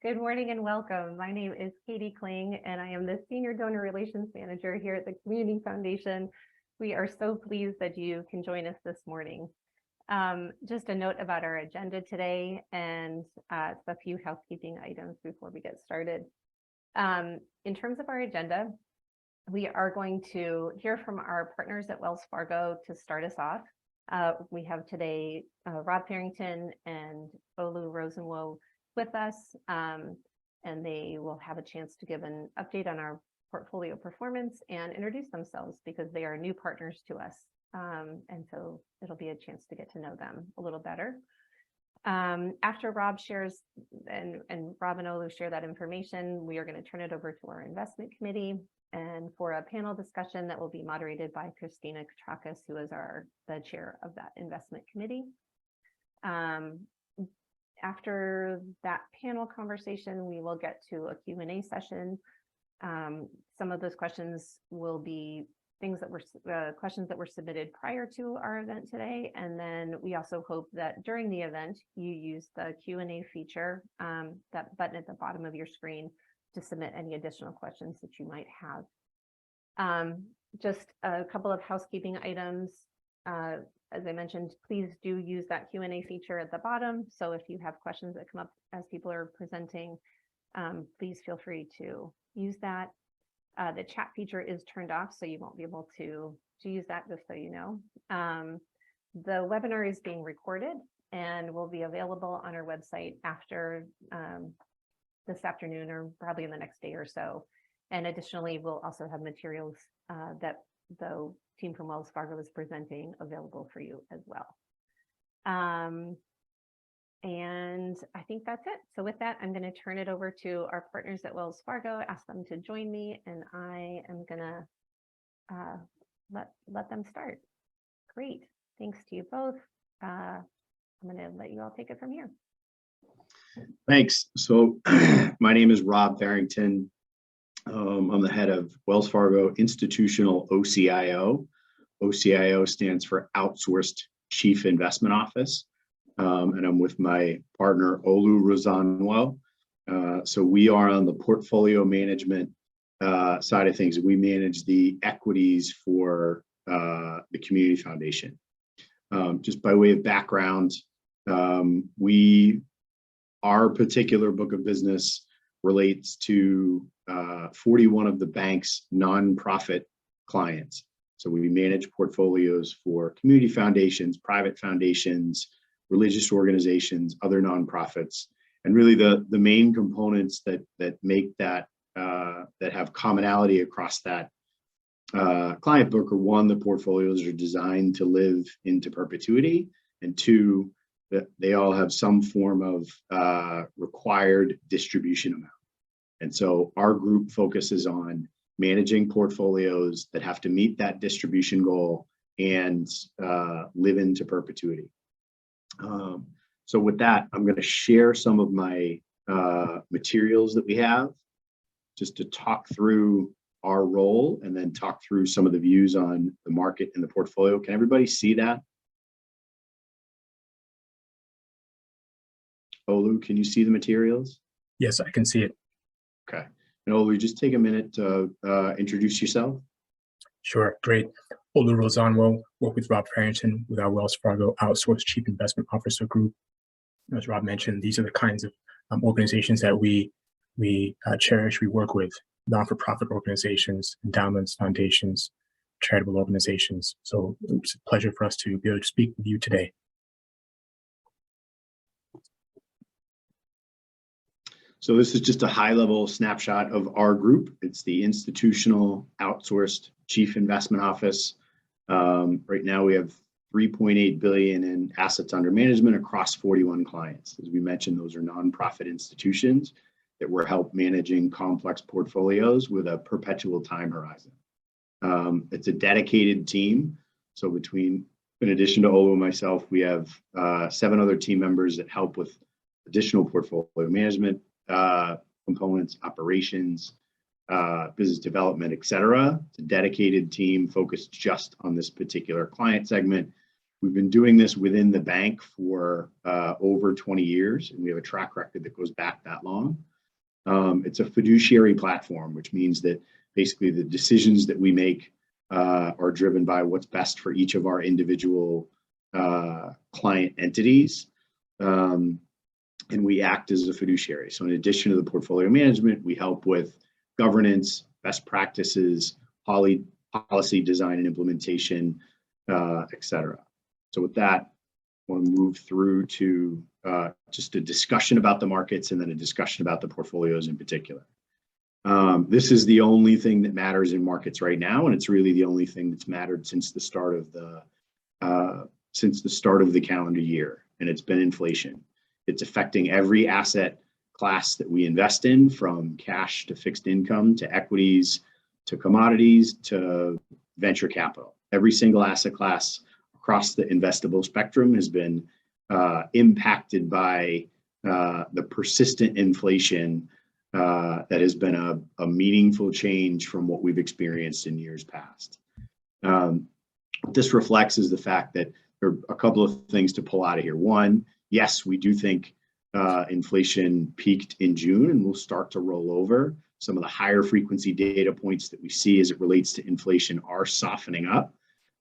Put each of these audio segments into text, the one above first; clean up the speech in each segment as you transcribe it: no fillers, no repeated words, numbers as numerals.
Good morning and welcome. My name is Katie Kling, and I am the Senior Donor Relations Manager here at the Community Foundation. We are so pleased that you can join us this morning. Just a note about our agenda today and a few housekeeping items before we get started. In terms of our agenda, we are going to hear from our partners at Wells Fargo to start us off. We have today Rob Farrington and Olu Rosanwo with us, and they will have a chance to give an update on our portfolio performance and introduce themselves because they are new partners to us. And so it'll be a chance to get to know them a little better. After Rob shares and Rob and Olu share that information, we are going to turn it over to our investment committee and for a panel discussion that will be moderated by Kristina Koutrakos, who is the chair of that investment committee. After that panel conversation, we will get to a Q&A session. Some of those questions will be things that were questions that were submitted prior to our event today. And then we also hope that during the event, you use the Q&A feature, that button at the bottom of your screen, to submit any additional questions that you might have. Just a couple of housekeeping items. As I mentioned, please do use that Q&A feature at the bottom. So if you have questions that come up as people are presenting, please feel free to use that. The chat feature is turned off, so you won't be able to use that, just so you know. The webinar is being recorded and will be available on our website after this afternoon or probably in the next day or so. And additionally, we'll also have materials that the team from Wells Fargo is presenting available for you as well. And I think that's it. So with that, I'm going to turn it over to our partners at Wells Fargo, ask them to join me, and I am going to let them start. Great. Thanks to you both. I'm going to let you all take it from here. Thanks. So my name is Rob Farrington. I'm the head of Wells Fargo Institutional OCIO. OCIO stands for Outsourced Chief Investment Office. And I'm with my partner, Olu Rosanwo. So we are on the portfolio management side of things. We manage the equities for the Community Foundation. Just by way of background, our particular book of business relates to 41 of the bank's nonprofit clients. So we manage portfolios for community foundations, private foundations, religious organizations, other nonprofits, and really the main components that make that that have commonality across that client book are: one, the portfolios are designed to live into perpetuity, and two, that they all have some form of required distribution amount. And so our group focuses on managing portfolios that have to meet that distribution goal and live into perpetuity. So with that, I'm going to share some of my materials that we have just to talk through our role and then talk through some of the views on the market and the portfolio. Can everybody see that? Olu, can you see the materials? Yes, I can see it. Okay. And Olu, just take a minute to introduce yourself. Sure, great. Olu Rosanwo, work with Rob Farrington with our Wells Fargo Outsourced Chief Investment Officer Group. As Rob mentioned, these are the kinds of organizations that we cherish. We work with non-for-profit organizations, endowments, foundations, charitable organizations. So it's a pleasure for us to be able to speak with you today. So this is just a high-level snapshot of our group. It's the Institutional Outsourced Chief Investment Office. Right now we have $3.8 billion in assets under management across 41 clients. As we mentioned, those are nonprofit institutions that we're help managing complex portfolios with a perpetual time horizon. It's a dedicated team. So in addition to Olu and myself, we have 7 other team members that help with additional portfolio management components, operations, business development, et cetera. It's a dedicated team focused just on this particular client segment. We've been doing this within the bank for over 20 years, and we have a track record that goes back that long. It's a fiduciary platform, which means that basically the decisions that we make are driven by what's best for each of our individual client entities. And we act as a fiduciary. So in addition to the portfolio management, we help with governance, best practices, policy design and implementation, et cetera. So with that, I want to move through to just a discussion about the markets and then a discussion about the portfolios in particular. This is the only thing that matters in markets right now, and it's really the only thing that's mattered since the start of the calendar year, and it's been inflation. It's affecting every asset class that we invest in, from cash to fixed income to equities to commodities to venture capital. Every single asset class across the investable spectrum has been impacted by the persistent inflation that has been a meaningful change from what we've experienced in years past. What this reflects is the fact that there are a couple of things to pull out of here. One, yes, we do think inflation peaked in June and will start to roll over. Some of the higher frequency data points that we see as it relates to inflation are softening up.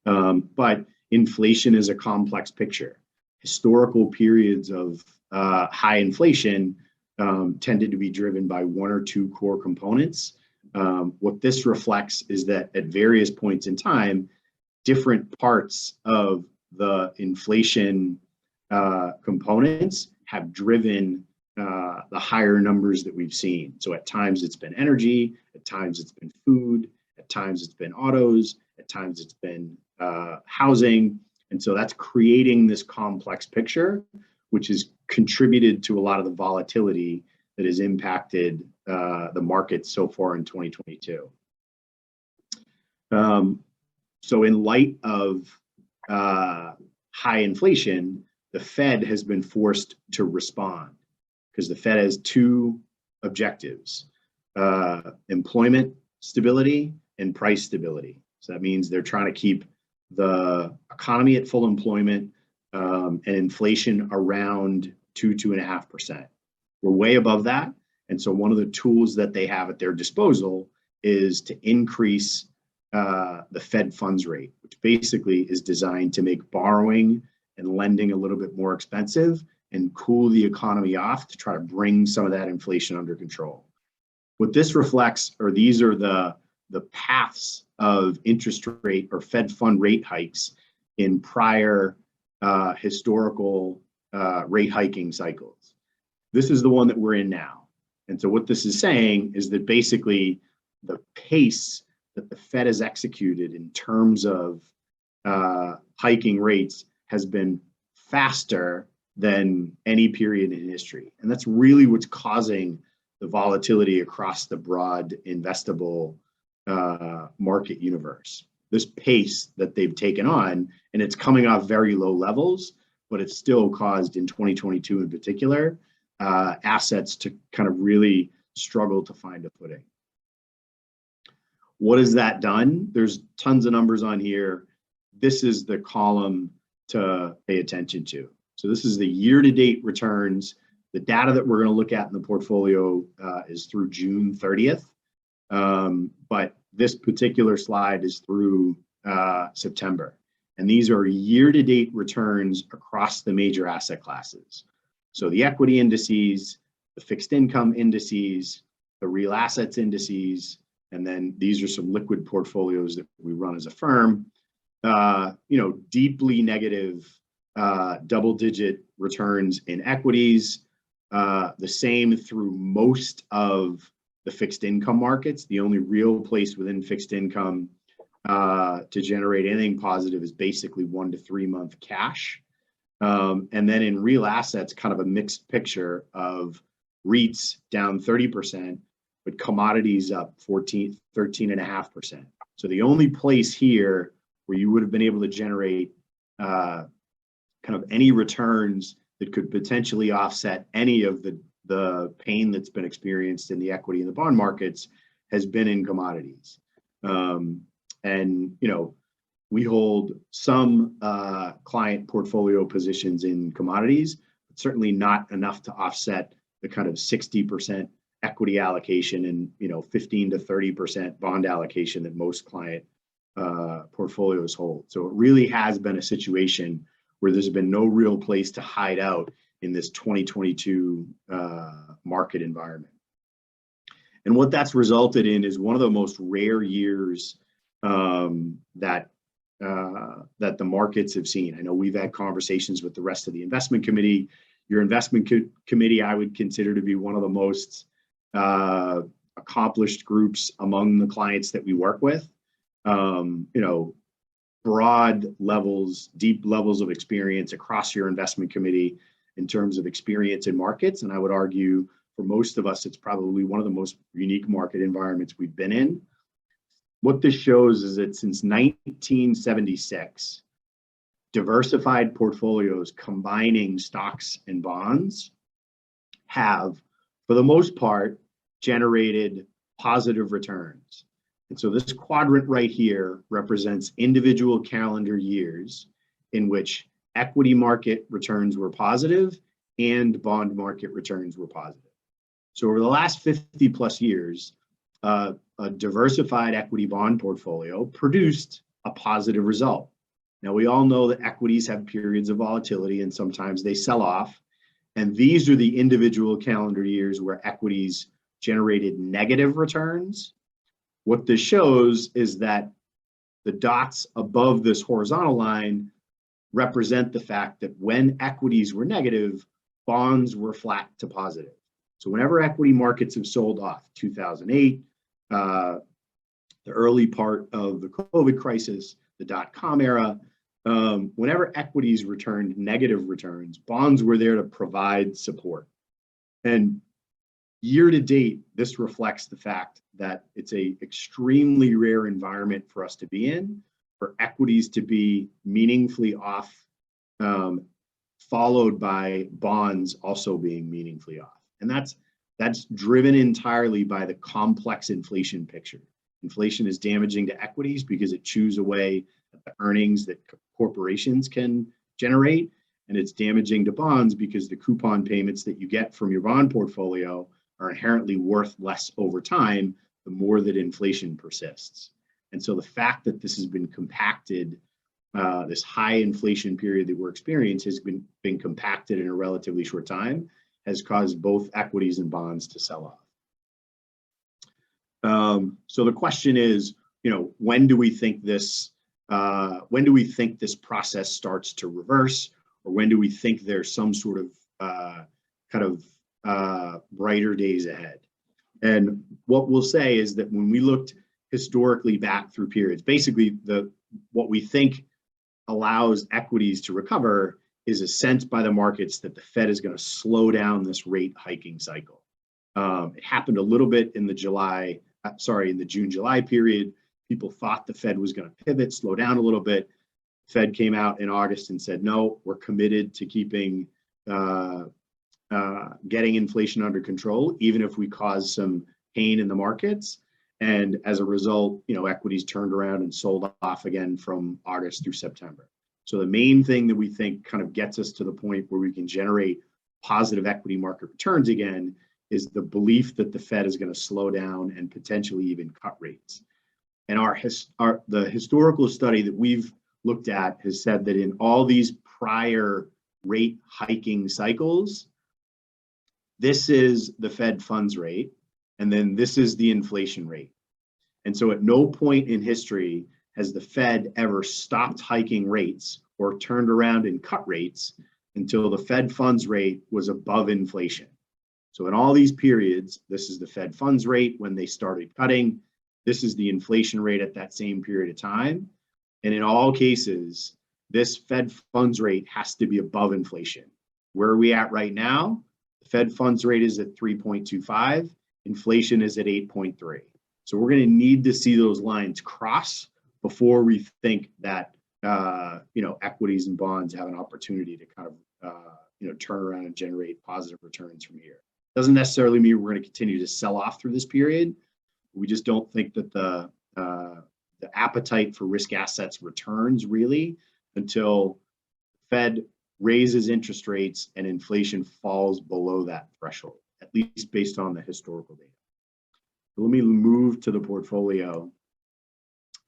But inflation is a complex picture. Historical periods of high inflation tended to be driven by one or two core components. What this reflects is that at various points in time, different parts of the inflation components have driven the higher numbers that we've seen. So at times it's been energy, at times it's been food, at times it's been autos, at times it's been housing. And so that's creating this complex picture, which has contributed to a lot of the volatility that has impacted the market so far in 2022. So in light of high inflation, the Fed has been forced to respond because the Fed has two objectives: employment stability and price stability. So that means they're trying to keep the economy at full employment and inflation around 2.5%. We're way above that. And so one of the tools that they have at their disposal is to increase the Fed funds rate, which basically is designed to make borrowing and lending a little bit more expensive and cool the economy off to try to bring some of that inflation under control. What this reflects, or these are the paths of interest rate or Fed fund rate hikes in prior historical rate hiking cycles. This is the one that we're in now. And so what this is saying is that basically the pace that the Fed has executed in terms of hiking rates has been faster than any period in history. And that's really what's causing the volatility across the broad investable market universe. This pace that they've taken on, and it's coming off very low levels, but it's still caused in 2022 in particular, assets to kind of really struggle to find a footing. What has that done? There's tons of numbers on here. This is the column to pay attention to. So this is the year-to-date returns. The data that we're going to look at in the portfolio is through June 30th. But this particular slide is through September. And these are year-to-date returns across the major asset classes. So the equity indices, the fixed income indices, the real assets indices, and then these are some liquid portfolios that we run as a firm. Deeply negative double-digit returns in equities, the same through most of the fixed income markets. The only real place within fixed income to generate anything positive is basically 1 to 3 month cash. And then in real assets, kind of a mixed picture of REITs down 30%, but commodities up 13.5%. So the only place here where you would have been able to generate kind of any returns that could potentially offset any of the pain that's been experienced in the equity and the bond markets has been in commodities. we hold some client portfolio positions in commodities, but certainly not enough to offset the kind of 60% equity allocation and 15 to 30% bond allocation that most client portfolios hold. So it really has been a situation where there's been no real place to hide out in this 2022 market environment. And what that's resulted in is one of the most rare years that the markets have seen. I know we've had conversations with the rest of the investment committee. Your investment committee, I would consider to be one of the most accomplished groups among the clients that we work with. Broad levels, deep levels of experience across your investment committee in terms of experience in markets. And I would argue for most of us, it's probably one of the most unique market environments we've been in. What this shows is that since 1976, diversified portfolios combining stocks and bonds have, for the most part, generated positive returns. And so this quadrant right here represents individual calendar years in which equity market returns were positive and bond market returns were positive. So over the last 50 plus years, a diversified equity bond portfolio produced a positive result. Now, we all know that equities have periods of volatility and sometimes they sell off. And these are the individual calendar years where equities generated negative returns. What this shows is that the dots above this horizontal line represent the fact that when equities were negative, bonds were flat to positive. So whenever equity markets have sold off, 2008, the early part of the COVID crisis, the dot-com era, whenever equities returned negative returns, bonds were there to provide support. And year to date, this reflects the fact that it's an extremely rare environment for us to be in, for equities to be meaningfully off, followed by bonds also being meaningfully off. And that's driven entirely by the complex inflation picture. Inflation is damaging to equities because it chews away at the earnings that corporations can generate, and it's damaging to bonds because the coupon payments that you get from your bond portfolio are inherently worth less over time the more that inflation persists. And so the fact that this has been compacted, this high inflation period that we're experiencing has been compacted in a relatively short time, has caused both equities and bonds to sell off. So the question is, when do we think this process starts to reverse, or when do we think there's some sort of brighter days ahead? And what we'll say is that when we looked historically back through periods, basically what we think allows equities to recover is a sense by the markets that the Fed is going to slow down this rate hiking cycle. It happened a little bit in the June-July period. People thought the Fed was going to pivot, slow down a little bit. Fed came out in August and said, no, we're committed to keeping getting inflation under control, even if we cause some pain in the markets. And as a result, equities turned around and sold off again from August through September. So the main thing that we think kind of gets us to the point where we can generate positive equity market returns again is the belief that the Fed is going to slow down and potentially even cut rates. And the historical study that we've looked at has said that in all these prior rate hiking cycles, this is the Fed funds rate, and then this is the inflation rate. And so at no point in history has the Fed ever stopped hiking rates or turned around and cut rates until the Fed funds rate was above inflation. So in all these periods, this is the Fed funds rate when they started cutting. This is the inflation rate at that same period of time. And in all cases, this Fed funds rate has to be above inflation. Where are we at right now? The Fed funds rate is at 3.25. Inflation is at 8.3. So we're going to need to see those lines cross before we think that equities and bonds have an opportunity to kind of turn around and generate positive returns from here. Doesn't necessarily mean we're going to continue to sell off through this period. We just don't think that the appetite for risk assets returns really until Fed raises interest rates and inflation falls below that threshold, at least based on the historical data. So let me move to the portfolio.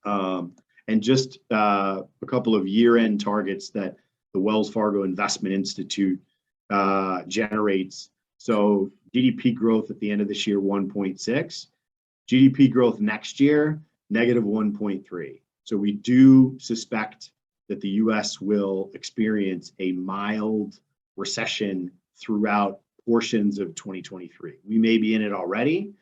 And just a couple of year-end targets that the Wells Fargo Investment Institute generates. So GDP growth at the end of this year, 1.6. GDP growth next year, negative 1.3. So we do suspect that the US will experience a mild recession throughout portions of 2023. We may be in it already.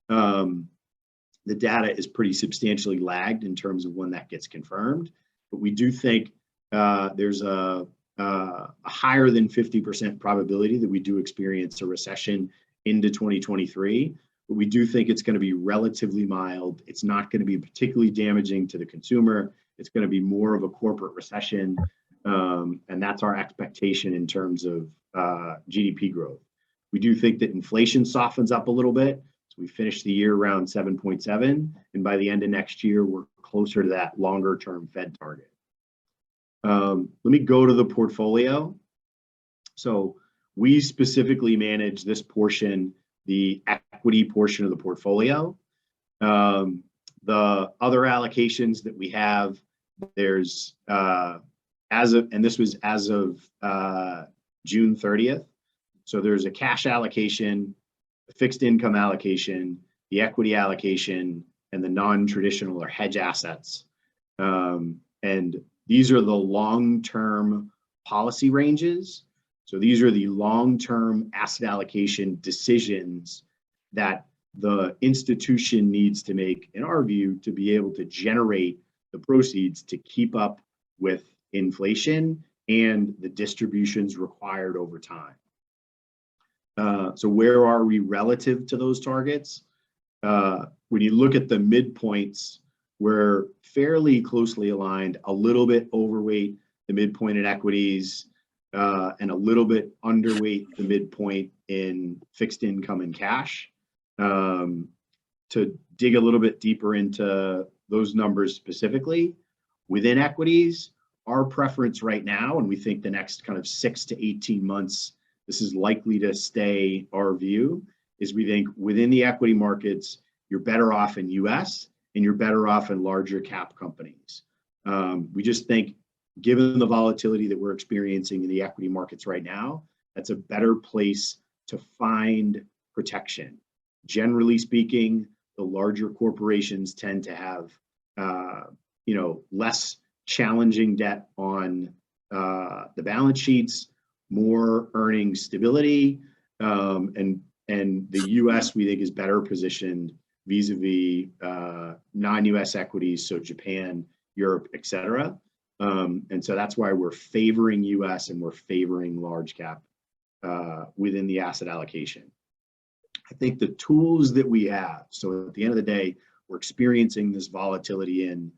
The data is pretty substantially lagged in terms of when that gets confirmed, but we do think there's a higher than 50% probability that we do experience a recession into 2023. But we do think it's going to be relatively mild. It's not going to be particularly damaging to the consumer. It's going to be more of a corporate recession. And that's our expectation in terms of GDP growth. We do think that inflation softens up a little bit. So we finished the year around 7.7. And by the end of next year, we're closer to that longer term Fed target. Let me go to the portfolio. So we specifically manage this portion, the equity portion of the portfolio. The other allocations that we have, there's this was as of June 30th. So there's a cash allocation, a fixed income allocation, the equity allocation, and the non-traditional or hedge assets. And these are the long-term policy ranges. So these are the long-term asset allocation decisions that the institution needs to make, in our view, to be able to generate the proceeds to keep up with inflation and the distributions required over time. So where are we relative to those targets? When you look at the midpoints, we're fairly closely aligned, a little bit overweight the midpoint in equities, and a little bit underweight the midpoint in fixed income and cash. To dig a little bit deeper into those numbers specifically, within equities, our preference right now, and we think the next kind of 6 to 18 months, this is likely to stay our view, is we think within the equity markets, you're better off in US and you're better off in larger cap companies. We just think, given the volatility that we're experiencing in the equity markets right now, that's a better place to find protection. Generally speaking, the larger corporations tend to have less challenging debt on the balance sheets, more earnings stability, and the US we think is better positioned vis-a-vis non-US equities, so Japan, Europe, et cetera. And so that's why we're favoring US and we're favoring large cap within the asset allocation. I think the tools that we have, so at the end of the day, we're experiencing this volatility in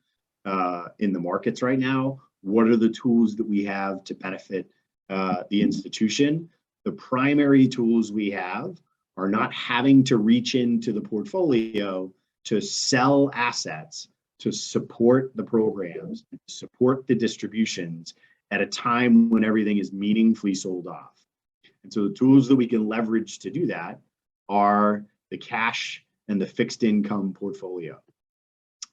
the markets right now. What are the tools that we have to benefit the institution? The primary tools we have are not having to reach into the portfolio to sell assets to support the programs, support the distributions at a time when everything is meaningfully sold off. And so the tools that we can leverage to do that are the cash and the fixed income portfolio.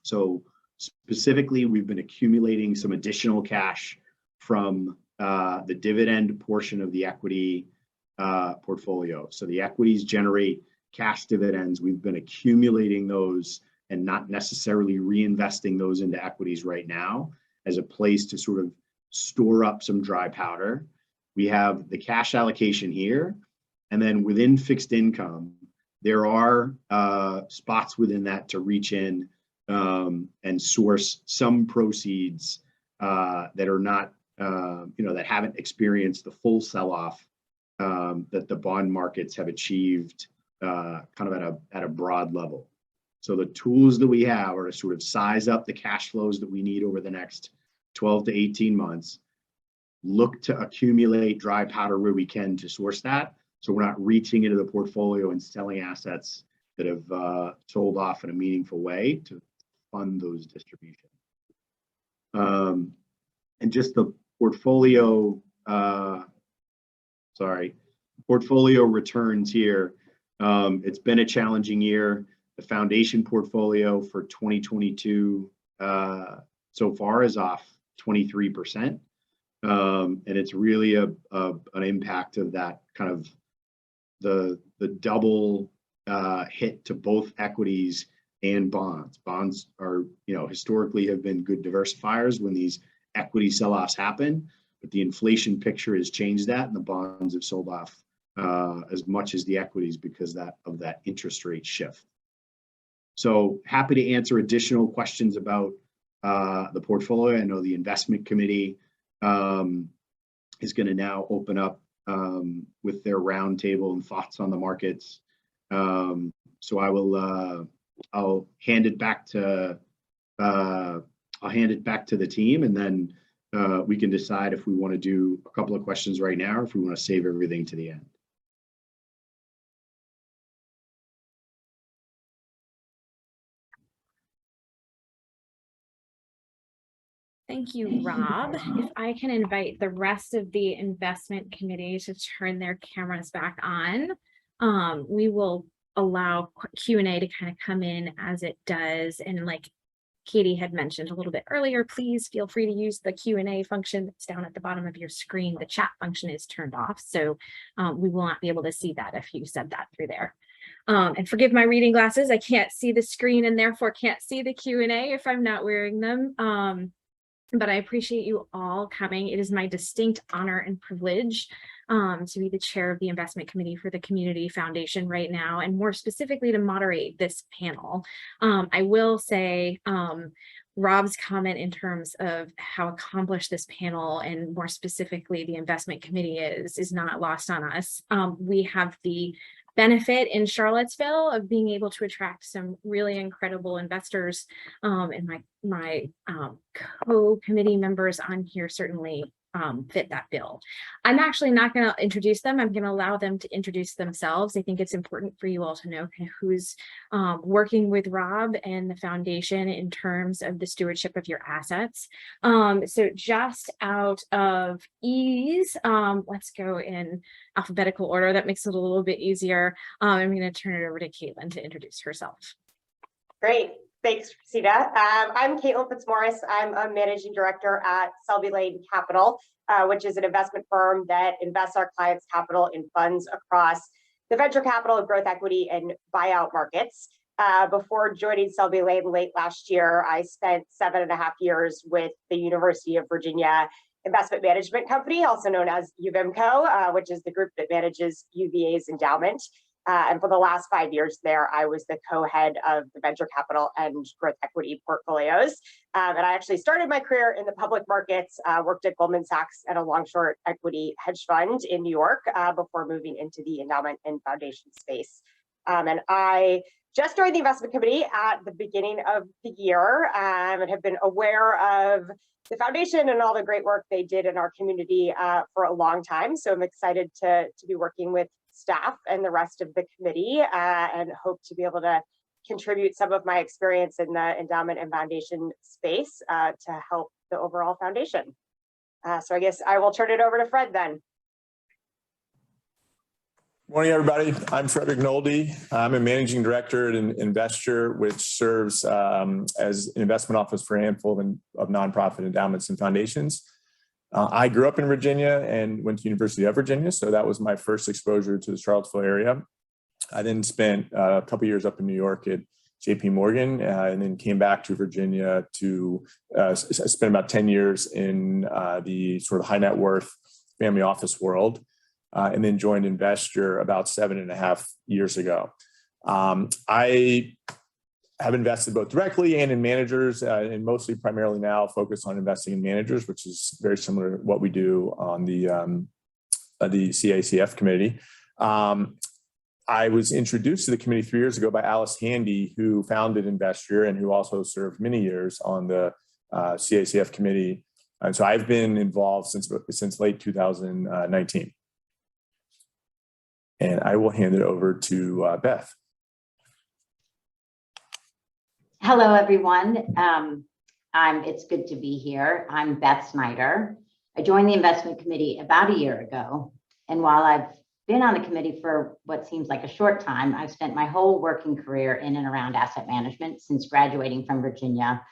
So specifically, we've been accumulating some additional cash from the dividend portion of the equity portfolio. So the equities generate cash dividends. We've been accumulating those and not necessarily reinvesting those into equities right now as a place to sort of store up some dry powder. We have the cash allocation here. And then within fixed income, there are spots within that to reach in and source some proceeds that are not, that haven't experienced the full sell-off that the bond markets have achieved kind of at a broad level. So the tools that we have are to sort of size up the cash flows that we need over the next 12 to 18 months, look to accumulate dry powder where we can to source that. So we're not reaching into the portfolio and selling assets that have sold off in a meaningful way to fund those distributions. And just the portfolio, portfolio returns here. It's been a challenging year. The foundation portfolio for 2022 so far is off 23%. And it's really an impact of that kind of the double hit to both equities and bonds. Bonds are, historically have been good diversifiers when these equity sell-offs happen, but the inflation picture has changed that, and the bonds have sold off as much as the equities because of that interest rate shift. So happy to answer additional questions about the portfolio. I know the investment committee is going to now open up with their roundtable and thoughts on the markets. So I'll hand it back to the team, and then we can decide if we want to do a couple of questions right now or if we want to save everything to the end. Thank you, Rob. If I can invite the rest of the investment committee to turn their cameras back on, we will allow Q&A to kind of come in as it does. And like Katie had mentioned a little bit earlier, please feel free to use the Q&A function that's down at the bottom of your screen. The chat function is turned off, so we will not be able to see that if you said that through there. And forgive my reading glasses, I can't see the screen and therefore can't see the Q&A if I'm not wearing them. But I appreciate you all coming. It is my distinct honor and privilege to be the chair of the investment committee for the Community Foundation right now, and more specifically to moderate this panel. I will say Rob's comment in terms of how accomplished this panel and more specifically the investment committee is not lost on us. We have the benefit in Charlottesville of being able to attract some really incredible investors, and my co-committee members on here certainly fit that bill. I'm actually not going to introduce them. I'm going to allow them to introduce themselves. I think it's important for you all to know kind of who's working with Rob and the foundation in terms of the stewardship of your assets. So just out of ease, let's go in alphabetical order. That makes it a little bit easier. I'm going to turn it over to Caitlin to introduce herself. Great. Thanks, Kristina. I'm Caitlin Fitzmaurice. I'm a managing director at Selby Lane Capital, which is an investment firm that invests our clients' capital in funds across the venture capital, growth equity, and buyout markets. Before joining Selby Lane late last year, I spent 7.5 years with the University of Virginia Investment Management Company, also known as UVMCO, which is the group that manages UVA's endowment. And for the last 5 years there, I was the co-head of the venture capital and growth equity portfolios. And I actually started my career in the public markets, worked at Goldman Sachs at a long-short equity hedge fund in New York before moving into the endowment and foundation space. And I just joined the investment committee at the beginning of the year and have been aware of the foundation and all the great work they did in our community for a long time. So I'm excited to be working with staff and the rest of the committee and hope to be able to contribute some of my experience in the endowment and foundation space to help the overall foundation. So I guess I will turn it over to Fred then. Morning, everybody. I'm Frederick Nolde. I'm a managing director at Investure, which serves as an investment office for a handful of nonprofit endowments and foundations. I grew up in Virginia and went to University of Virginia, so that was my first exposure to the Charlottesville area. I then spent a couple years up in New York at JP Morgan, and then came back to Virginia to spend about 10 years in the sort of high net worth family office world, and then joined Investure about 7.5 years ago. I have invested both directly and in managers, and mostly primarily now focused on investing in managers, which is very similar to what we do on the CACF committee. I was introduced to the committee 3 years ago by Alice Handy, who founded Investure and who also served many years on the CACF committee. And so I've been involved since late 2019. And I will hand it over to Beth. Hello, everyone. It's good to be here. I'm Beth Snyder. I joined the investment committee about a year ago. And while I've been on the committee for what seems like a short time, I've spent my whole working career in and around asset management since graduating from Virginia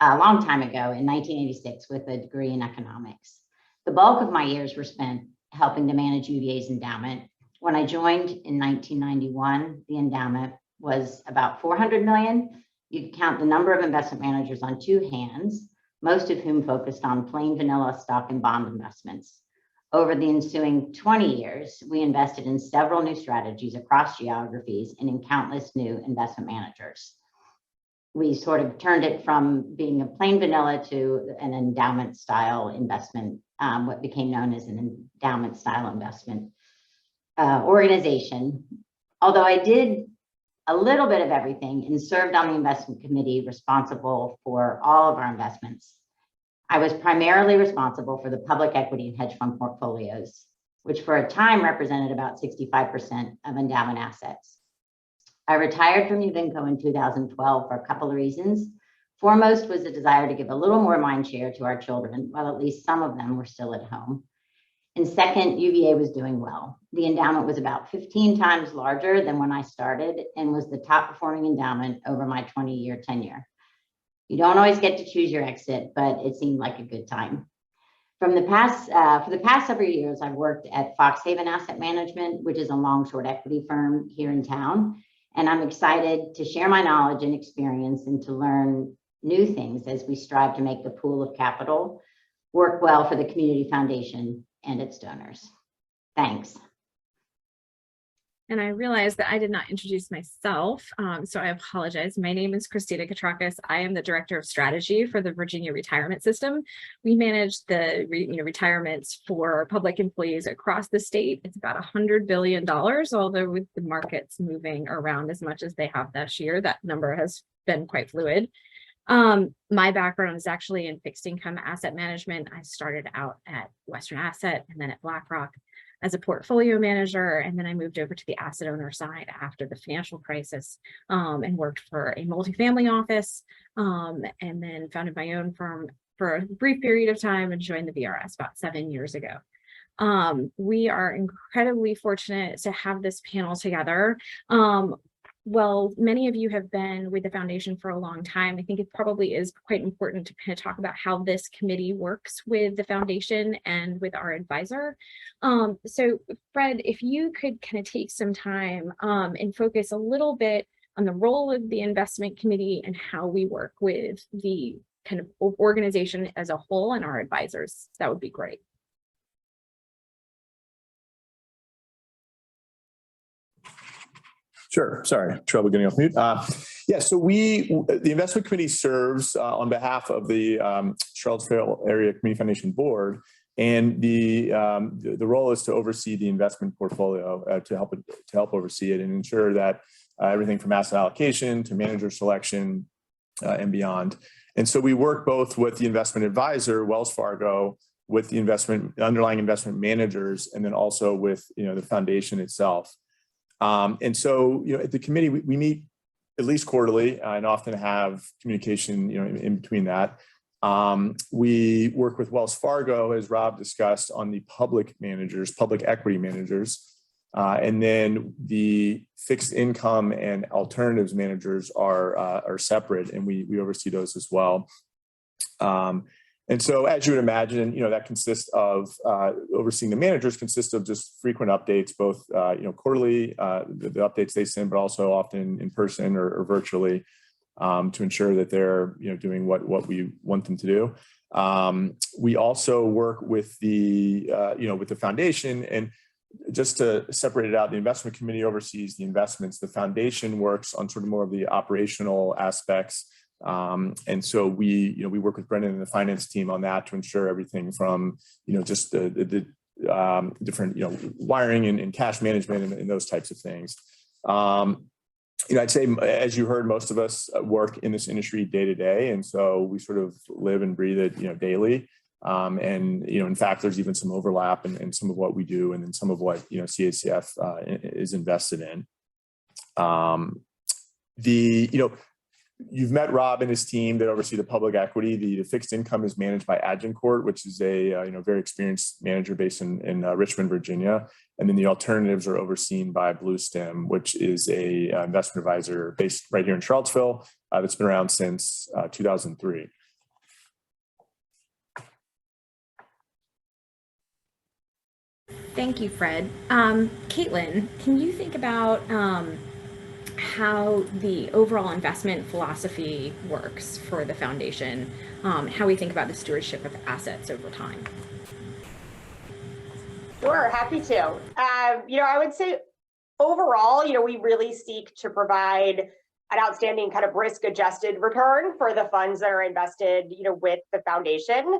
a long time ago in 1986 with a degree in economics. The bulk of my years were spent helping to manage UVA's endowment. When I joined in 1991, the endowment was about 400 million. You could count the number of investment managers on two hands, most of whom focused on plain vanilla stock and bond investments. Over the ensuing 20 years, we invested in several new strategies across geographies and in countless new investment managers. We sort of turned it from being a plain vanilla to an endowment style investment, what became known as an endowment style investment organization. Although I did a little bit of everything and served on the investment committee responsible for all of our investments, I was primarily responsible for the public equity and hedge fund portfolios, which for a time represented about 65% of endowment assets. I retired from Uvinco in 2012 for a couple of reasons. Foremost was a desire to give a little more mind share to our children, while at least some of them were still at home. And second, UVA was doing well. The endowment was about 15 times larger than when I started and was the top performing endowment over my 20-year tenure. You don't always get to choose your exit, but it seemed like a good time. For the past several years, I've worked at Foxhaven Asset Management, which is a long-short equity firm here in town. And I'm excited to share my knowledge and experience and to learn new things as we strive to make the pool of capital work well for the community foundation and its donors. Thanks. And I realized that I did not introduce myself, so I apologize. My name is Kristina Koutrakos. I am the Director of Strategy for the Virginia Retirement System. We manage the retirements for public employees across the state. It's about $100 billion, although with the markets moving around as much as they have this year, that number has been quite fluid. My background is actually in fixed income asset management. I started out at Western Asset and then at BlackRock as a portfolio manager. And then I moved over to the asset owner side after the financial crisis, and worked for a multifamily office, and then founded my own firm for a brief period of time and joined the VRS about 7 years ago. We are incredibly fortunate to have this panel together. Well, many of you have been with the foundation for a long time. I think it probably is quite important to kind of talk about how this committee works with the foundation and with our advisor. So Fred, if you could kind of take some time and focus a little bit on the role of the investment committee and how we work with the kind of organization as a whole and our advisors, that would be great. Sure. Sorry, trouble getting off mute. Yeah, so the investment committee serves on behalf of the Charlottesville Area Community Foundation Board, and the role is to oversee the investment portfolio, to help oversee it and ensure that everything from asset allocation to manager selection and beyond. And so we work both with the investment advisor, Wells Fargo, with the underlying investment managers, and then also with the foundation itself. And so, at the committee, we meet at least quarterly and often have communication, in between that. We work with Wells Fargo, as Rob discussed, on the public equity managers. And then the fixed income and alternatives managers are separate, and we oversee those as well. And so, as you would imagine, that consists of overseeing the managers consists of just frequent updates, both quarterly, the updates they send, but also often in person or virtually, to ensure that they're doing what we want them to do. We also work with the with the foundation, and just to separate it out, the investment committee oversees the investments. The foundation works on sort of more of the operational aspects. And so we work with Brendan and the finance team on that to ensure everything from, just the different, wiring and cash management and those types of things. I'd say, as you heard, most of us work in this industry day to day. And so we sort of live and breathe it, daily. And, in fact, there's even some overlap in some of what we do and then some of what, CACF is invested in. You've met Rob and his team that oversee the public equity. The fixed income is managed by Agincourt, which is a very experienced manager based in Richmond, Virginia. And then the alternatives are overseen by Bluestem, which is a investment advisor based right here in Charlottesville that's been around since 2003. Thank you, Fred. Caitlin, can you think about how the overall investment philosophy works for the foundation, how we think about the stewardship of assets over time? Sure, happy to. I would say overall, we really seek to provide an outstanding kind of risk-adjusted return for the funds that are invested, with the foundation.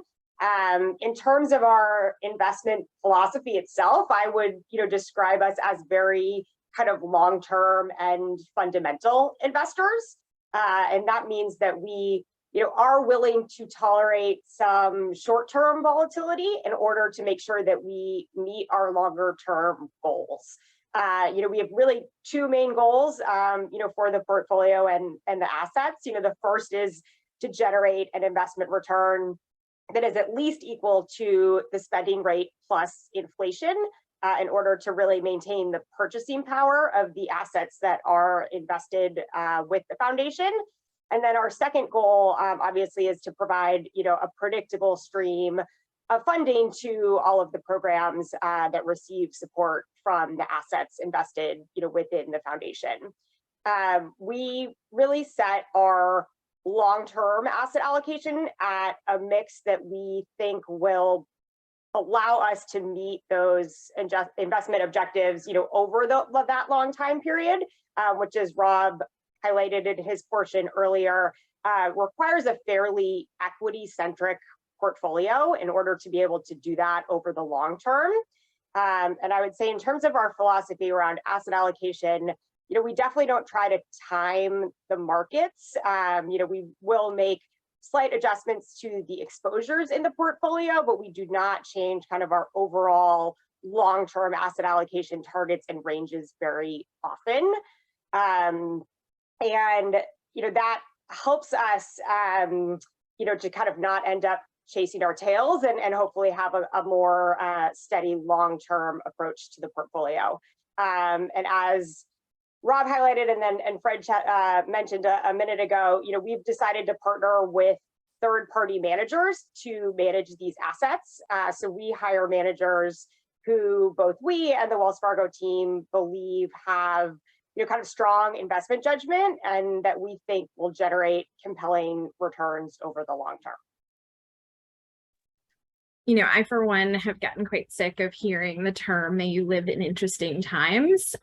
In terms of our investment philosophy itself, I would, describe us as very kind of long-term and fundamental investors. And that means that we, are willing to tolerate some short-term volatility in order to make sure that we meet our longer-term goals. We have really two main goals, for the portfolio and the assets. The first is to generate an investment return that is at least equal to the spending rate plus inflation, in order to really maintain the purchasing power of the assets that are invested with the foundation. And then our second goal, obviously, is to provide, a predictable stream of funding to all of the programs that receive support from the assets invested, within the foundation. We really set our long-term asset allocation at a mix that we think will allow us to meet those investment objectives, over that long time period, which, as Rob highlighted in his portion earlier, requires a fairly equity-centric portfolio in order to be able to do that over the long term. And I would say in terms of our philosophy around asset allocation, we definitely don't try to time the markets. We will make slight adjustments to the exposures in the portfolio, but we do not change kind of our overall long-term asset allocation targets and ranges very often. And, that helps us, to kind of not end up chasing our tails and hopefully have a more steady long-term approach to the portfolio. And as Rob highlighted and Fred mentioned a minute ago, we've decided to partner with third-party managers to manage these assets. So we hire managers who both we and the Wells Fargo team believe have, kind of strong investment judgment and that we think will generate compelling returns over the long term. I, for one, have gotten quite sick of hearing the term, "May you live in interesting times."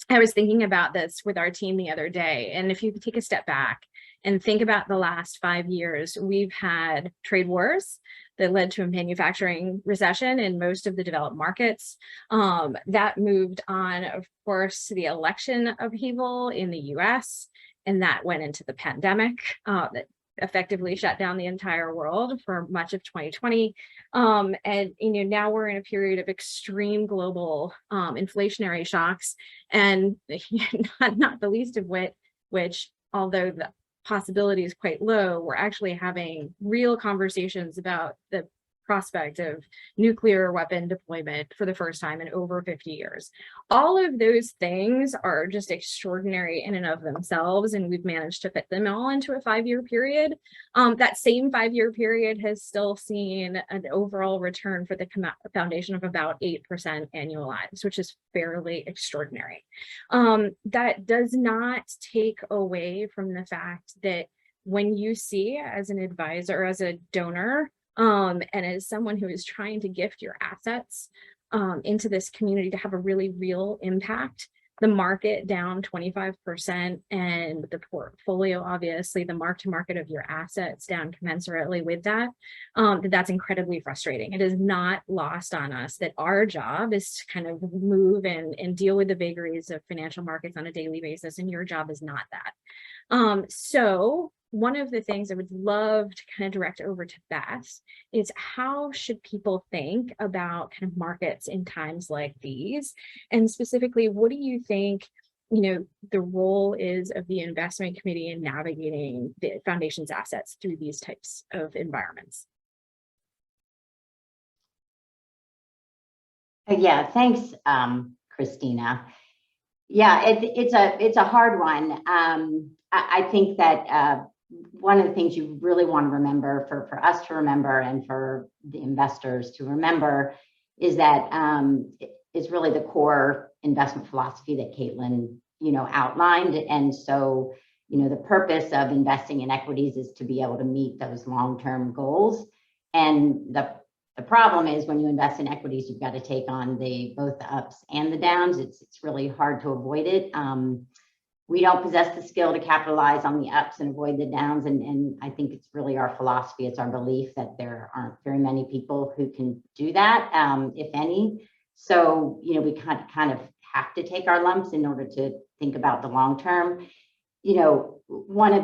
I was thinking about this with our team the other day, and if you take a step back and think about the last 5 years, we've had trade wars that led to a manufacturing recession in most of the developed markets. That moved on, of course, to the election upheaval in the US, and that went into the pandemic that effectively shut down the entire world for much of 2020. And now we're in a period of extreme global inflationary shocks, and not the least of which, although the possibility is quite low, we're actually having real conversations about the prospect of nuclear weapon deployment for the first time in over 50 years. All of those things are just extraordinary in and of themselves, and we've managed to fit them all into a 5-year period. That same 5-year period has still seen an overall return for the foundation of about 8% annualized, which is fairly extraordinary. That does not take away from the fact that when you see, as an advisor, as a donor, and as someone who is trying to gift your assets into this community to have a really real impact, the market down 25% and the portfolio, obviously the mark to market of your assets down commensurately with that, that's incredibly frustrating. It is not lost on us that our job is to kind of move and deal with the vagaries of financial markets on a daily basis, and your job is not that. So one of the things I would love to kind of direct over to Beth is, how should people think about kind of markets in times like these? And specifically, what do you think the role is of the investment committee in navigating the foundation's assets through these types of environments. Yeah, thanks, Kristina. Yeah, it's a hard one. I think that one of the things you really want to remember, for us to remember and for the investors to remember, is that is really the core investment philosophy that Caitlin, outlined. And so, the purpose of investing in equities is to be able to meet those long-term goals. And the problem is, when you invest in equities, you've got to take on both the ups and the downs. It's really hard to avoid it. We don't possess the skill to capitalize on the ups and avoid the downs. And I think it's really our philosophy. It's our belief that there aren't very many people who can do that, if any. So, we kind of have to take our lumps in order to think about the long term. One of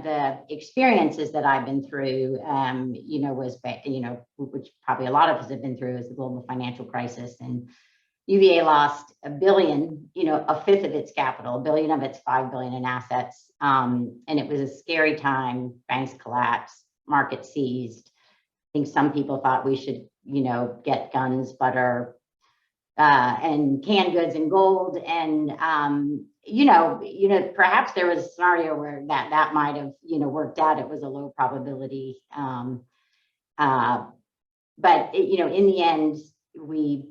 the experiences that I've been through, was, which probably a lot of us have been through, is the global financial crisis. And UVA lost $1 billion, a fifth of its capital, $1 billion of its $5 billion in assets. And it was a scary time. Banks collapsed, market seized. I think some people thought we should, get guns, butter, and canned goods and gold. And, perhaps there was a scenario where that might have, worked out. It was a low probability. But, in the end, we,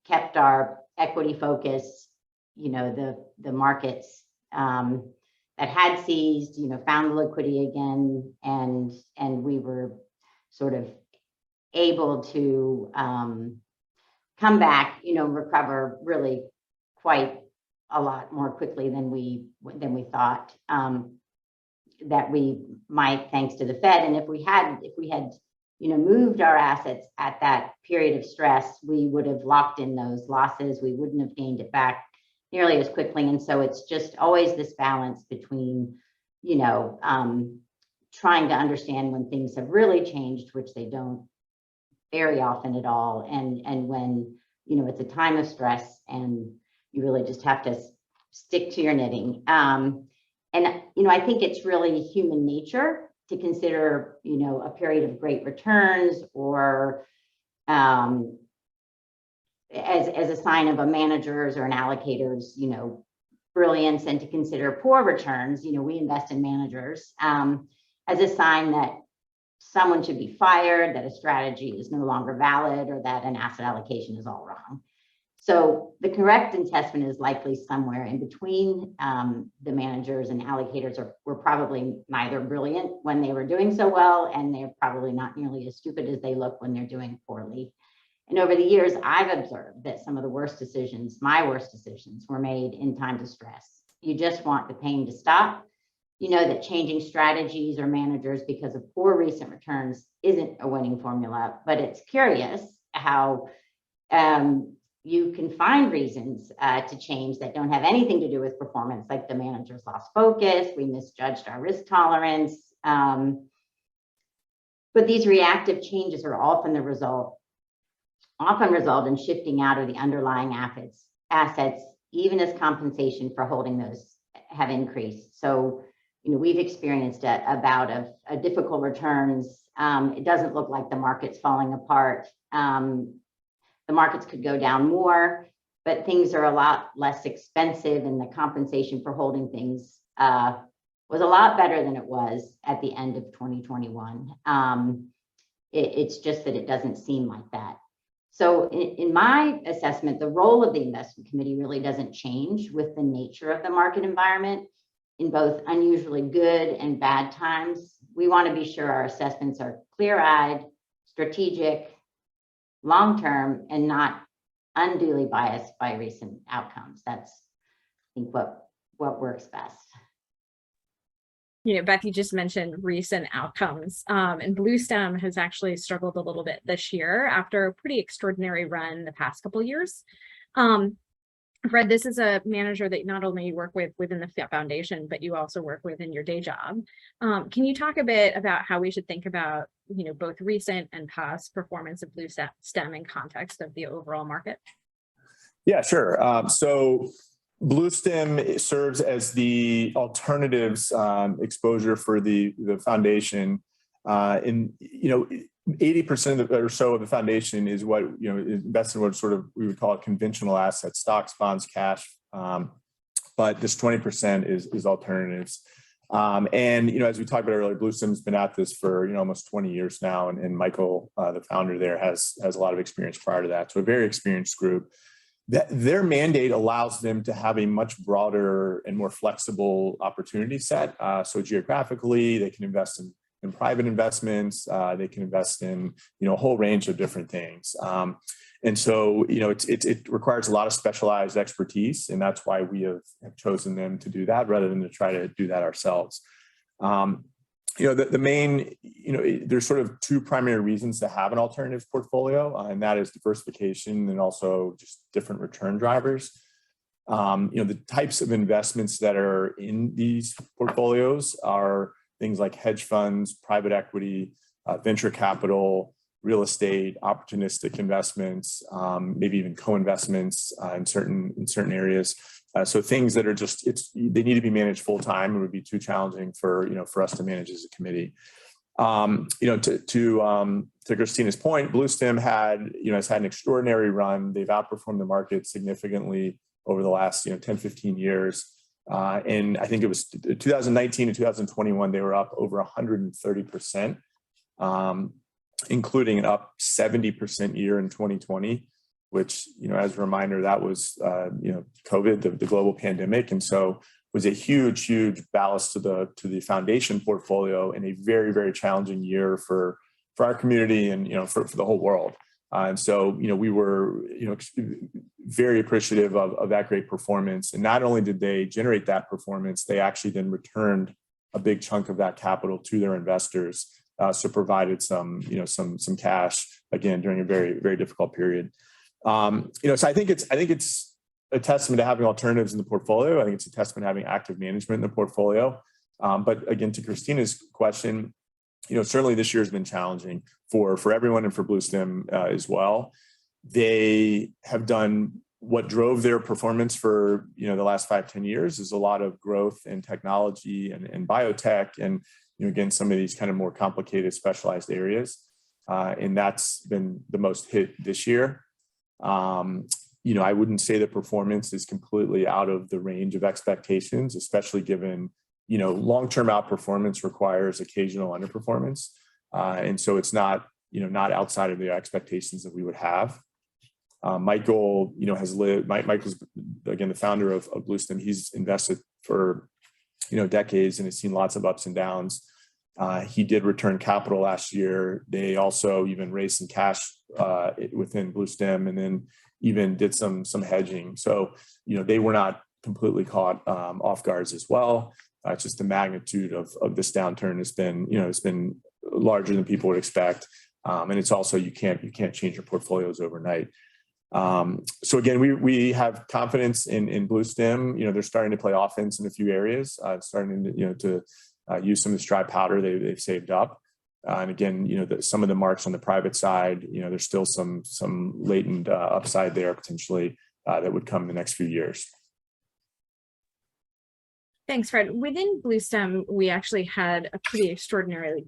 kept our equity focus, the markets that had seized, found the liquidity again, and we were sort of able to come back, recover really quite a lot more quickly than we thought that we might, thanks to the Fed. And if we had moved our assets at that period of stress, we would have locked in those losses. We wouldn't have gained it back nearly as quickly. And so it's just always this balance between, trying to understand when things have really changed, which they don't very often at all, and when, it's a time of stress and you really just have to stick to your knitting. And, I think it's really human nature to consider, a period of great returns or as a sign of a manager's or an allocator's, brilliance, and to consider poor returns, we invest in managers, as a sign that someone should be fired, that a strategy is no longer valid, or that an asset allocation is all wrong. So the correct assessment is likely somewhere in between. The managers and allocators were probably neither brilliant when they were doing so well, and they're probably not nearly as stupid as they look when they're doing poorly. And over the years, I've observed that some of the worst decisions, my worst decisions, were made in times of stress. You just want the pain to stop. That changing strategies or managers because of poor recent returns isn't a winning formula, but it's curious how you can find reasons to change that don't have anything to do with performance, like the managers lost focus, we misjudged our risk tolerance. But these reactive changes are often result in shifting out of the underlying assets, even as compensation for holding those have increased. So, we've experienced a bout of difficult returns. It doesn't look like the market's falling apart. The markets could go down more, but things are a lot less expensive, and the compensation for holding things was a lot better than it was at the end of 2021. It's just that it doesn't seem like that. So in my assessment, the role of the investment committee really doesn't change with the nature of the market environment. In both unusually good and bad times, we want to be sure our assessments are clear-eyed, strategic, long-term, and not unduly biased by recent outcomes. That's, I think, what works best. Beth, you just mentioned recent outcomes, and Bluestem has actually struggled a little bit this year after a pretty extraordinary run the past couple of years. Fred, this is a manager that not only you work with within the foundation, but you also work with in your day job. Can you talk a bit about how we should think about, both recent and past performance of Bluestem in context of the overall market? Yeah, sure. So Bluestem serves as the alternatives exposure for the foundation. 80% or so of the foundation is what, invested in what sort of we would call it conventional assets, stocks, bonds, cash. But this 20% is alternatives. And as we talked about earlier, Bluestem's been at this for almost 20 years now, and Michael, the founder there, has a lot of experience prior to that. So a very experienced group. Their mandate allows them to have a much broader and more flexible opportunity set. So geographically, they can invest in private investments. They can invest in a whole range of different things. And so it requires a lot of specialized expertise, and that's why we have chosen them to do that rather than to try to do that ourselves. The main, there's sort of two primary reasons to have an alternatives portfolio, and that is diversification and also just different return drivers. The types of investments that are in these portfolios are things like hedge funds, private equity, venture capital, real estate, opportunistic investments, maybe even co-investments in certain areas. So things that are just they need to be managed full time. It would be too challenging for us to manage as a committee. To Kristina's point, Bluestem has had an extraordinary run. They've outperformed the market significantly over the last 10-15 years. And I think it was 2019 and 2021, they were up over 130%, including an up 70% year in 2020, which, as a reminder, that was, COVID, the global pandemic. And so was a huge, huge ballast to the foundation portfolio in a very, very challenging year for our community and, for the whole world. And so, we were, very appreciative of that great performance. And not only did they generate that performance, they actually then returned a big chunk of that capital to their investors. So provided some cash again during a very, very difficult period. So I think it's a testament to having alternatives in the portfolio. I think it's a testament to having active management in the portfolio. But again, to Kristina's question, certainly this year has been challenging for everyone and for Bluestem as well. They have done what drove their performance for the last 5-10 years is a lot of growth in technology and biotech and again some of these kind of more complicated specialized areas, and that's been the most hit this year. I wouldn't say the performance is completely out of the range of expectations, especially given long-term outperformance requires occasional underperformance, and so it's not outside of the expectations that we would have. Michael, Michael's again the founder of Bluestem. He's invested for decades and has seen lots of ups and downs. He did return capital last year. They also even raised some cash within Bluestem and then even did some hedging. So they were not completely caught off guard as well. It's just the magnitude of this downturn has been it's been larger than people would expect, and it's also you can't change your portfolios overnight. So again, we have confidence in Bluestem. They're starting to play offense in a few areas, starting to use some of this dry powder they've saved up. And again, some of the marks on the private side, there's still some latent upside there potentially that would come in the next few years. Thanks, Fred. Within Bluestem, we actually had a pretty extraordinary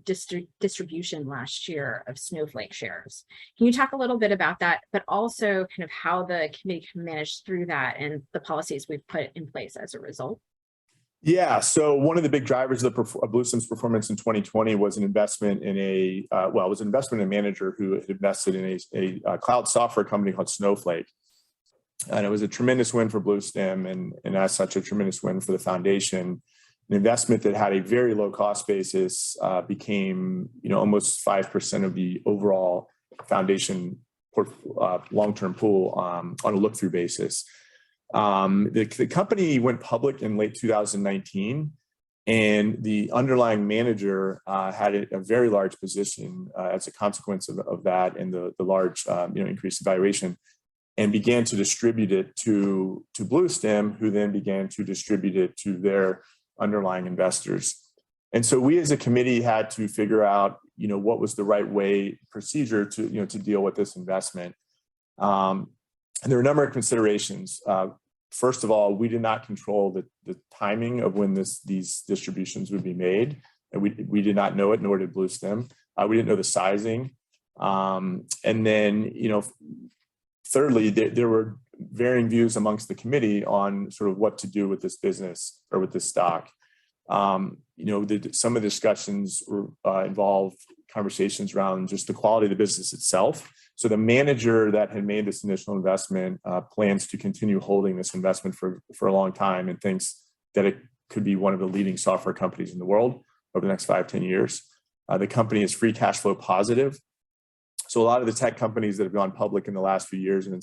distribution last year of Snowflake shares. Can you talk a little bit about that, but also kind of how the committee can manage through that and the policies we've put in place as a result? Yeah, so one of the big drivers of Bluestem's performance in 2020 was an investment in a manager who had invested in a cloud software company called Snowflake. And it was a tremendous win for Bluestem and as such a tremendous win for the foundation. An investment that had a very low cost basis became almost 5% of the overall foundation long-term pool on a look-through basis. The company went public in late 2019, and the underlying manager had a very large position as a consequence of that and the large increase in valuation, and began to distribute it to Bluestem, who then began to distribute it to their underlying investors. And so we as a committee had to figure out, what was the right procedure to deal with this investment. And there were a number of considerations. First of all, we did not control the timing of when these distributions would be made. And we did not know it, nor did Bluestem. We didn't know the sizing. And then, thirdly, there were varying views amongst the committee on sort of what to do with this business or with this stock. Some of the discussions involved conversations around just the quality of the business itself. So the manager that had made this initial investment plans to continue holding this investment for a long time and thinks that it could be one of the leading software companies in the world over the next 5-10 years. The company is free cash flow positive. So a lot of the tech companies that have gone public in the last few years and then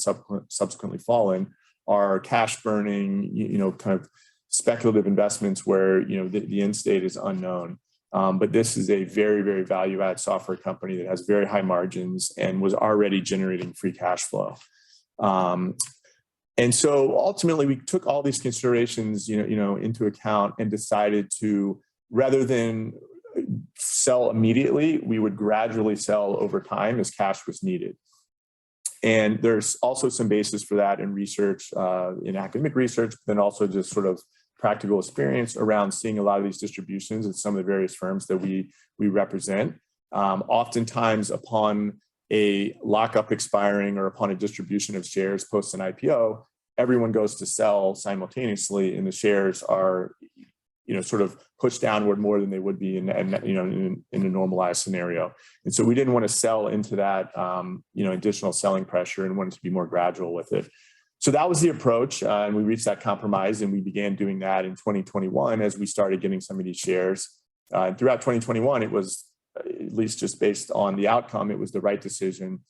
subsequently fallen are cash burning, kind of speculative investments where, the end state is unknown. But this is a very, very value add software company that has very high margins and was already generating free cash flow. And so ultimately we took all these considerations, into account and decided to, rather than sell immediately, we would gradually sell over time as cash was needed. And there's also some basis for that in research, in academic research, but then also just sort of practical experience around seeing a lot of these distributions at some of the various firms that we represent. Oftentimes upon a lockup expiring or upon a distribution of shares post an IPO, everyone goes to sell simultaneously and the shares are sort of pushed downward more than they would be in a normalized scenario. And so we didn't want to sell into that, additional selling pressure and wanted to be more gradual with it. So that was the approach. And we reached that compromise and we began doing that in 2021 as we started getting some of these shares. Throughout 2021, it was, at least just based on the outcome, it was the right decision.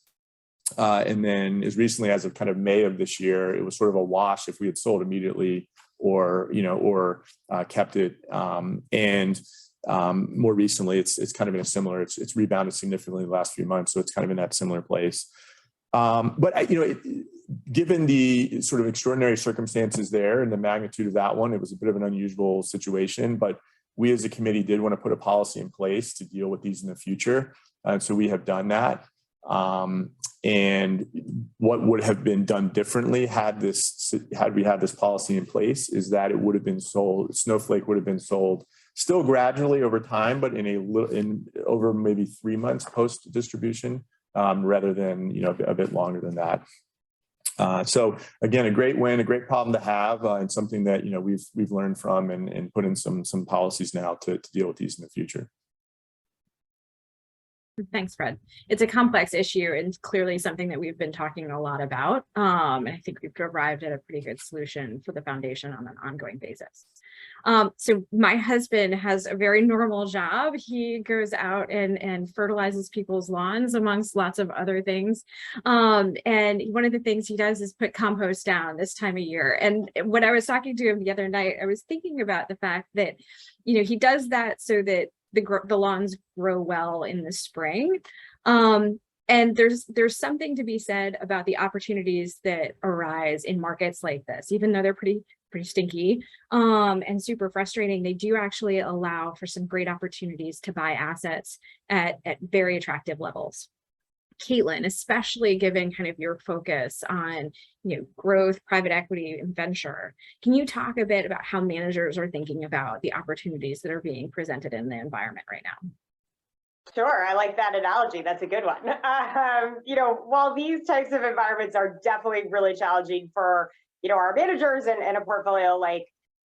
And then as recently as of kind of May of this year, it was sort of a wash if we had sold immediately or kept it. And more recently, it's kind of in a similar, it's rebounded significantly in the last few months. So it's kind of in that similar place. But given the sort of extraordinary circumstances there and the magnitude of that one, it was a bit of an unusual situation, but we as a committee did want to put a policy in place to deal with these in the future. So we have done that. And what would have been done differently had we had this policy in place is that it would have been sold, Snowflake would have been sold still gradually over time, but over maybe 3 months post distribution, rather than, a bit longer than that. So again, a great win, a great problem to have, and something that, we've learned from and put in some policies now to deal with these in the future. Thanks, Fred. It's a complex issue and clearly something that we've been talking a lot about. And I think we've arrived at a pretty good solution for the foundation on an ongoing basis. So my husband has a very normal job. He goes out and fertilizes people's lawns amongst lots of other things. And one of the things he does is put compost down this time of year. And when I was talking to him the other night, I was thinking about the fact that, he does that so that the lawns grow well in the spring. And there's something to be said about the opportunities that arise in markets like this, even though they're pretty stinky and super frustrating. They do actually allow for some great opportunities to buy assets at very attractive levels. Caitlin, especially given kind of your focus on growth, private equity, and venture, can you talk a bit about how managers are thinking about the opportunities that are being presented in the environment right now? Sure, I like that analogy. That's a good one. While these types of environments are definitely really challenging for our managers and a portfolio like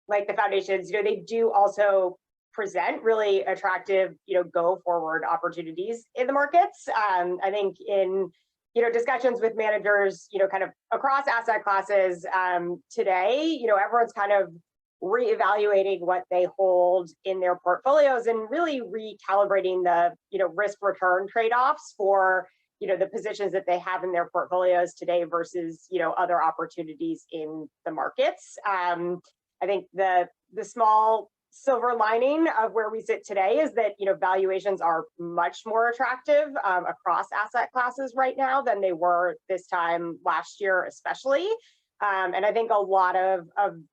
the foundations, they do also present really attractive, go forward opportunities in the markets. I think in, discussions with managers, kind of across asset classes today, everyone's kind of reevaluating what they hold in their portfolios and really recalibrating the, risk return trade-offs for, the positions that they have in their portfolios today versus, other opportunities in the markets. I think the small silver lining of where we sit today is that valuations are much more attractive across asset classes right now than they were this time last year, especially. And I think a lot of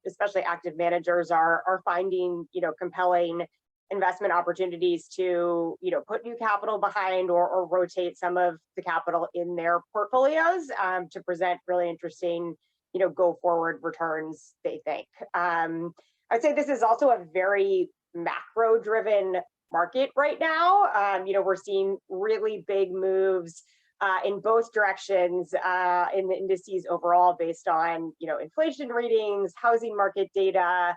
especially active managers are finding compelling investment opportunities to, put new capital behind or rotate some of the capital in their portfolios to present really interesting, go forward returns, they think. I'd say this is also a very macro driven market right now. We're seeing really big moves in both directions in the indices overall based on, inflation readings, housing market data,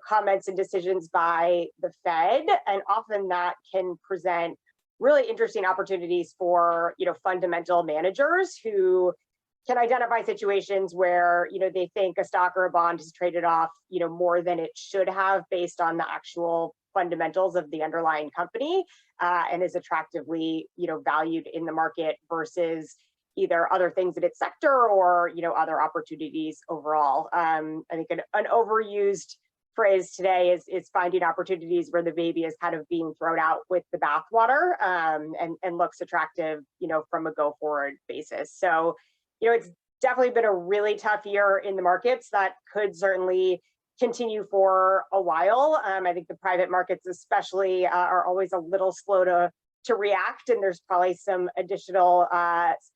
comments and decisions by the Fed. And often that can present really interesting opportunities for, fundamental managers who can identify situations where, they think a stock or a bond is traded off, more than it should have based on the actual fundamentals of the underlying company and is attractively, valued in the market versus either other things in its sector or, other opportunities overall. I think an overused phrase today is finding opportunities where the baby is kind of being thrown out with the bathwater and looks attractive, from a go forward basis. So, it's definitely been a really tough year in the markets that could certainly continue for a while. I think the private markets especially are always a little slow to react, and there's probably some additional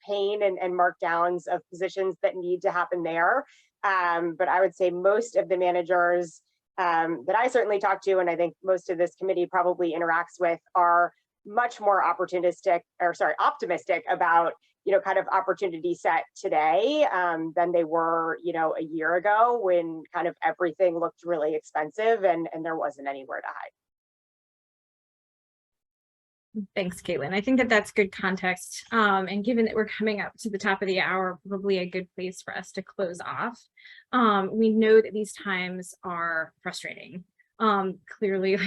pain and markdowns of positions that need to happen there. But I would say most of the managers that I certainly talk to, and I think most of this committee probably interacts with, are much more optimistic about, kind of opportunity set today than they were, a year ago when kind of everything looked really expensive and there wasn't anywhere to hide. Thanks, Caitlin. I think that that's good context. And given that we're coming up to the top of the hour, probably a good place for us to close off. We know that these times are frustrating. Clearly,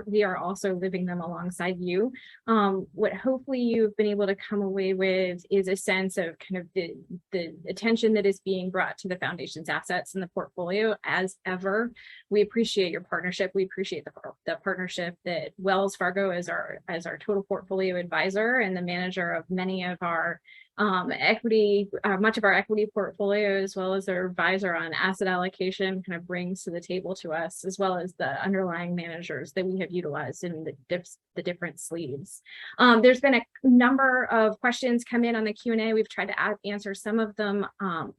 we are also living them alongside you. What hopefully you've been able to come away with is a sense of kind of the attention that is being brought to the foundation's assets in the portfolio as ever. We appreciate your partnership. We appreciate the partnership that Wells Fargo as our total portfolio advisor and the manager of many of our equity, much of our equity portfolio, as well as our advisor on asset allocation, kind of brings to the table to us, as well as the underlying managers that we have utilized in the different sleeves. There's been a number of questions come in on the Q&A. We've tried to answer some of them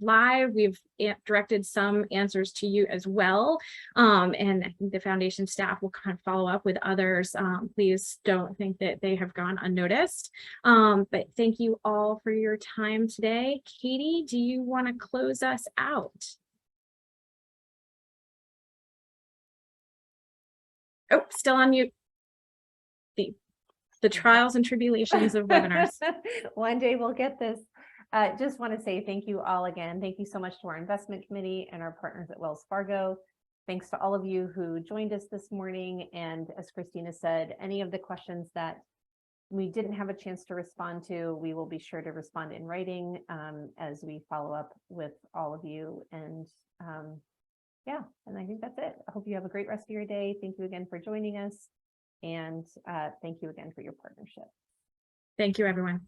live. We've directed some answers to you as well. And I think the foundation staff will kind of follow up with others. Please don't think that they have gone unnoticed. But thank you all for your time today. Katie, do you want to close us out? Oh, still on mute. The trials and tribulations of webinars. One day we'll get this. Just want to say thank you all again. Thank you so much to our investment committee and our partners at Wells Fargo. Thanks to all of you who joined us this morning. And as Kristina said, any of the questions that we didn't have a chance to respond to, we will be sure to respond in writing as we follow up with all of you. And yeah, and I think that's it. I hope you have a great rest of your day. Thank you again for joining us. And thank you again for your partnership. Thank you, everyone.